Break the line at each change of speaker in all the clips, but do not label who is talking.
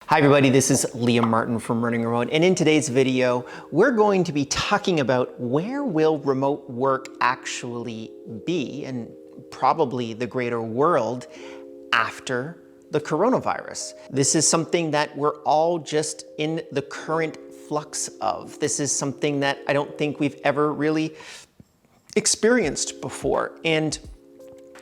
Hi everybody, this is Liam Martin from Running Remote, and in today's video, we're going to be talking about where will remote work actually be, and probably the greater world, after the coronavirus. This is something that we're all just in the current flux of. This is something that I don't think we've ever really experienced before, and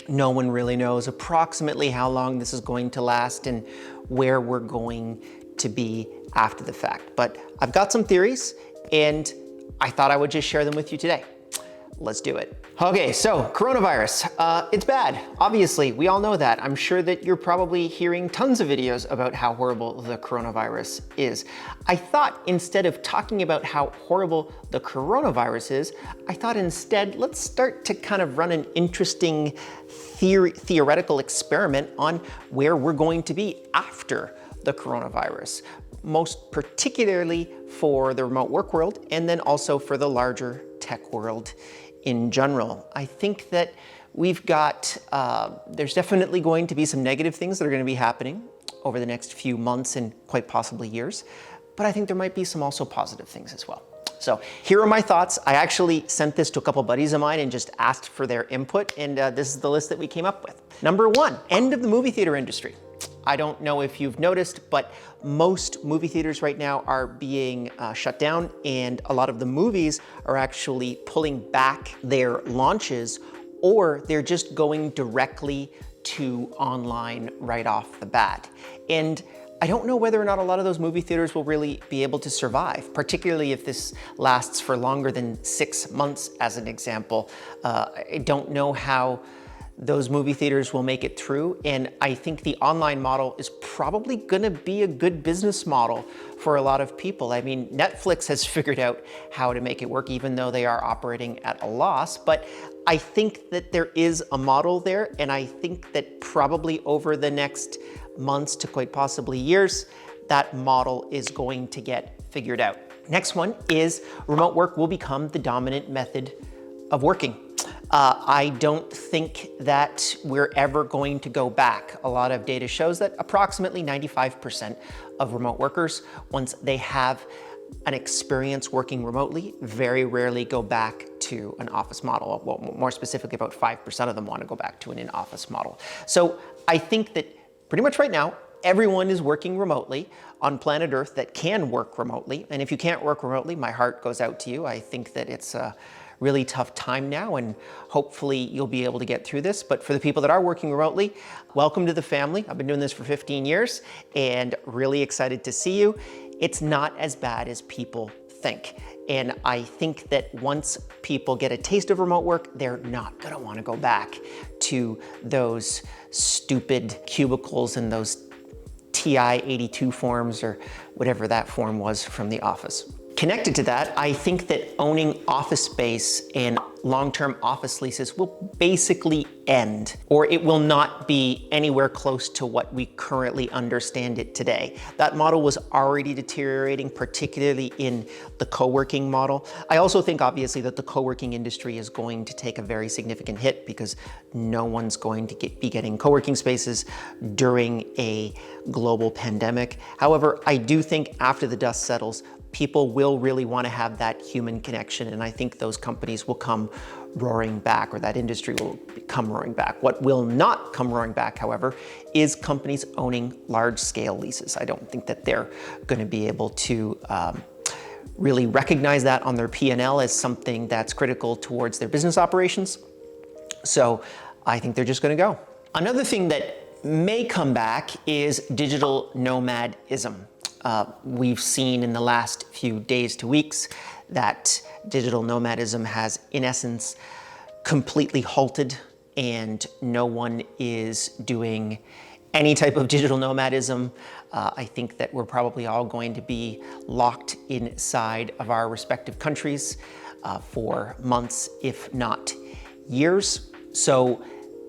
no one really knows approximately how long this is going to last and where we're going to be after the fact. But I've got some theories and I thought I would just share them with you today. Let's do it. Okay, so coronavirus, it's bad. Obviously, we all know that. I'm sure that you're probably hearing tons of videos about how horrible the coronavirus is. I thought instead of talking about how horrible the coronavirus is, I thought instead, let's start to kind of run an interesting theoretical experiment on where we're going to be after the coronavirus, most particularly for the remote work world and then also for the larger tech world in general. I think that we've got, there's definitely going to be some negative things that are going to be happening over the next few months and quite possibly years, but I think there might be some also positive things as well. So here are my thoughts. I actually sent this to a couple buddies of mine and just asked for their input, and this is the list that we came up with. Number one, end of the movie theater industry. I don't know if you've noticed, but most movie theaters right now are being shut down, and a lot of the movies are actually pulling back their launches, or they're just going directly to online right off the bat. And I don't know whether or not a lot of those movie theaters will really be able to survive, particularly if this lasts for longer than 6 months, as an example. I don't know how those movie theaters will make it through, and I think the online model is probably gonna be a good business model for a lot of people. I mean, Netflix has figured out how to make it work, even though they are operating at a loss, but I think that there is a model there, and I think that probably over the next months to quite possibly years, that model is going to get figured out. Next one is remote work will become the dominant method of working. I don't think that we're ever going to go back. A lot of data shows that approximately 95% of remote workers, once they have an experience working remotely, very rarely go back to an office model. Well, more specifically, about 5% of them want to go back to an in-office model. So I think that pretty much right now, everyone is working remotely on planet Earth that can work remotely. And if you can't work remotely, my heart goes out to you. I think that it's a really tough time now, and hopefully you'll be able to get through this. But for the people that are working remotely, welcome to the family. I've been doing this for 15 years and really excited to see you. It's not as bad as people think. And I think that once people get a taste of remote work, they're not gonna wanna go back to those stupid cubicles and those TI-82 forms or whatever that form was from the office. Connected to that, I think that owning office space and long-term office leases will basically end, or it will not be anywhere close to what we currently understand it today. That model was already deteriorating, particularly in the co-working model. I also think obviously that the co-working industry is going to take a very significant hit because no one's going to be getting co-working spaces during a global pandemic. However, I do think after the dust settles, people will really want to have that human connection, and I think those companies will come roaring back, or that industry will come roaring back. What will not come roaring back, however, is companies owning large-scale leases. I don't think that they're going to be able to really recognize that on their P&L as something that's critical towards their business operations. So I think they're just going to go. Another thing that may come back is digital nomadism. We've seen in the last few days to weeks that digital nomadism has, in essence, completely halted, and no one is doing any type of digital nomadism. I think that we're probably all going to be locked inside of our respective countries for months, if not years. So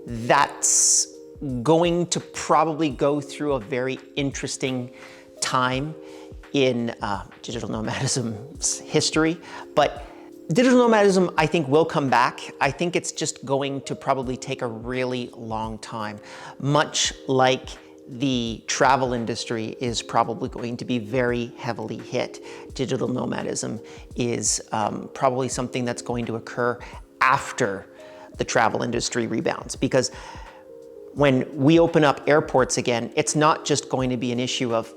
that's going to probably go through a very interesting time in digital nomadism's history, but digital nomadism, I think, will come back. I think it's just going to probably take a really long time, much like the travel industry is probably going to be very heavily hit. Digital nomadism is probably something that's going to occur after the travel industry rebounds, because when we open up airports again, it's not just going to be an issue of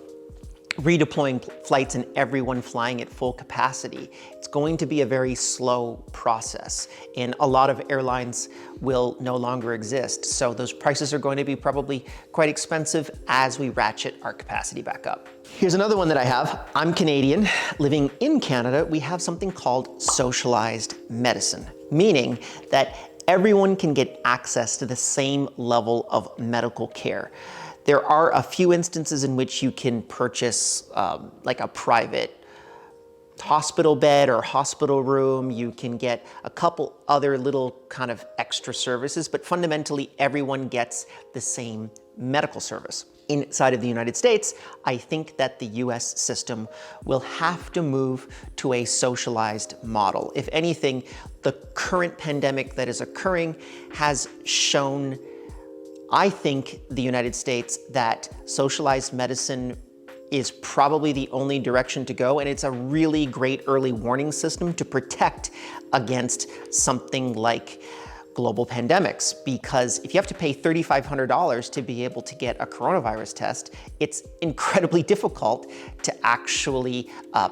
redeploying flights and everyone flying at full capacity. It's going to be a very slow process, and a lot of airlines will no longer exist. So those prices are going to be probably quite expensive as we ratchet our capacity back up. Here's another one that I have. I'm Canadian, living in Canada. We have something called socialized medicine, meaning that everyone can get access to the same level of medical care. There are a few instances in which you can purchase like a private hospital bed or hospital room. You can get a couple other little kind of extra services, but fundamentally everyone gets the same medical service. Inside of the United States, I think that the US system will have to move to a socialized model. If anything, the current pandemic that is occurring has shown, I think, the United States that socialized medicine is probably the only direction to go, and it's a really great early warning system to protect against something like global pandemics. Because if you have to pay $3,500 to be able to get a coronavirus test, it's incredibly difficult to actually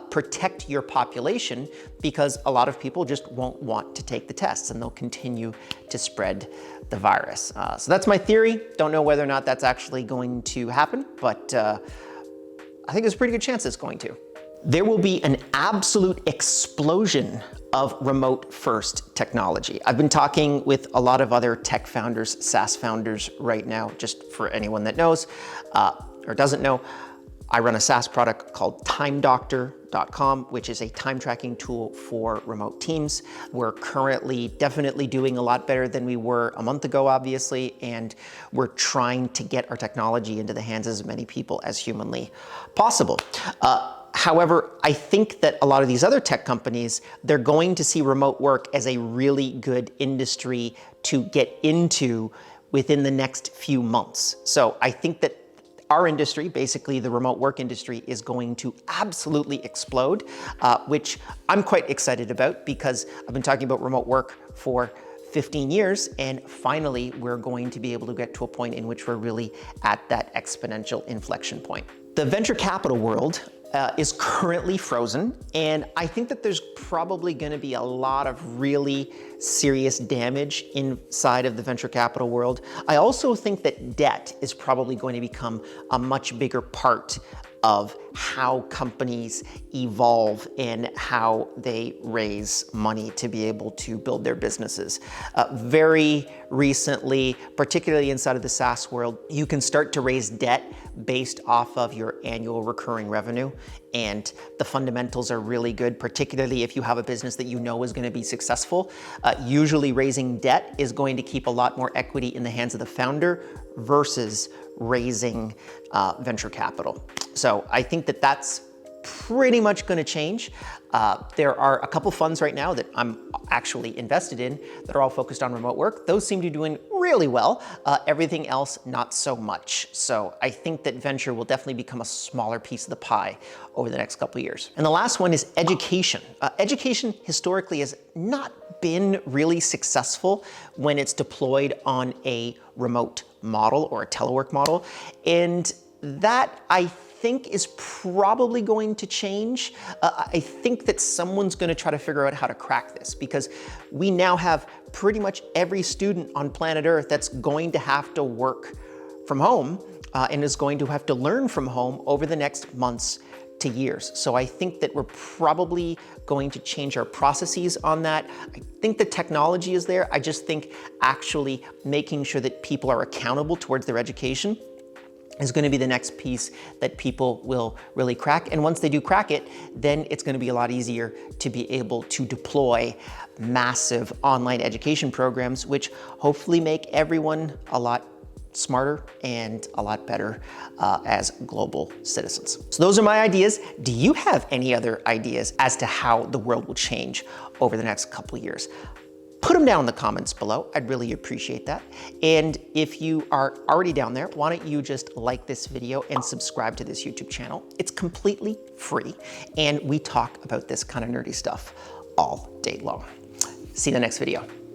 protect your population, because a lot of people just won't want to take the tests and they'll continue to spread the virus. So that's my theory. Don't know whether or not that's actually going to happen, but I think there's a pretty good chance it's going to. There will be an absolute explosion of remote first technology. I've been talking with a lot of other tech founders, SaaS founders right now. Just for anyone that knows or doesn't know, I run a SaaS product called timedoctor.com, which is a time tracking tool for remote teams. We're currently definitely doing a lot better than we were a month ago, obviously, and we're trying to get our technology into the hands of as many people as humanly possible. However, I think that a lot of these other tech companies, they're going to see remote work as a really good industry to get into within the next few months. So I think that our industry, basically the remote work industry, is going to absolutely explode, which I'm quite excited about, because I've been talking about remote work for 15 years, and finally we're going to be able to get to a point in which we're really at that exponential inflection point. The venture capital world is currently frozen, and I think that there's probably going to be a lot of really serious damage inside of the venture capital world. I also think that debt is probably going to become a much bigger part of how companies evolve and how they raise money to be able to build their businesses. Very recently, particularly inside of the SaaS world, you can start to raise debt based off of your annual recurring revenue, and the fundamentals are really good, particularly if you have a business that you know is going to be successful. Usually raising debt is going to keep a lot more equity in the hands of the founder versus raising venture capital. So I think that that's pretty much going to change. There are a couple funds right now that I'm actually invested in that are all focused on remote work. Those seem to be doing really well. Everything else, not so much. So I think that venture will definitely become a smaller piece of the pie over the next couple of years. And the last one is education. Education historically has not been really successful when it's deployed on a remote model or a telework model. And that, I think, is probably going to change. I think that someone's going to try to figure out how to crack this, because we now have pretty much every student on planet Earth that's going to have to work from home and is going to have to learn from home over the next months to years. So I think that we're probably going to change our processes on that. I think the technology is there. I just think actually making sure that people are accountable towards their education is going to be the next piece that people will really crack. And once they do crack it, then it's going to be a lot easier to be able to deploy massive online education programs, which hopefully make everyone a lot smarter and a lot better as global citizens. So those are my ideas. Do you have any other ideas as to how the world will change over the next couple of years? Put them down in the comments below. I'd really appreciate that. And if you are already down there, why don't you just like this video and subscribe to this YouTube channel? It's completely free, and we talk about this kind of nerdy stuff all day long. See you in the next video.